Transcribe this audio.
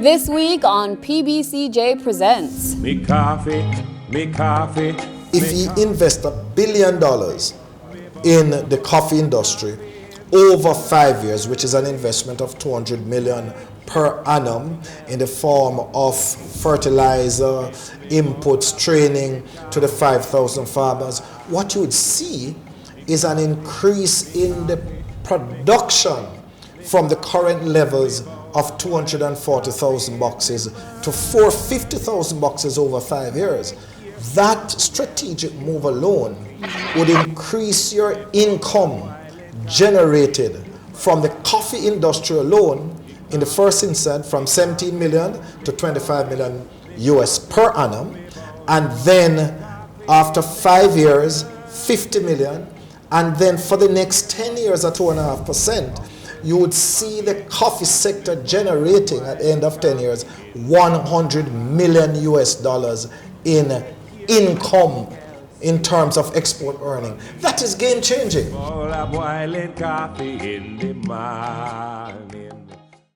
This week on PBCJ Presents. Me coffee. If you invest $1 billion in the coffee industry over 5 years, which is an investment of $200 million per annum in the form of fertilizer, inputs, training to the 5,000 farmers, what you would see is an increase in the production from the current levels of 240,000 boxes to 450,000 boxes over 5 years. That strategic move alone would increase your income generated from the coffee industry alone in the first instance from 17 million to 25 million US per annum, and then after 5 years 50 million, and then for the next 10 years at 2.5%, you would see the coffee sector generating at the end of 10 years 100 million US dollars in income in terms of export earning. That is game changing. All a boiling coffee in the morning.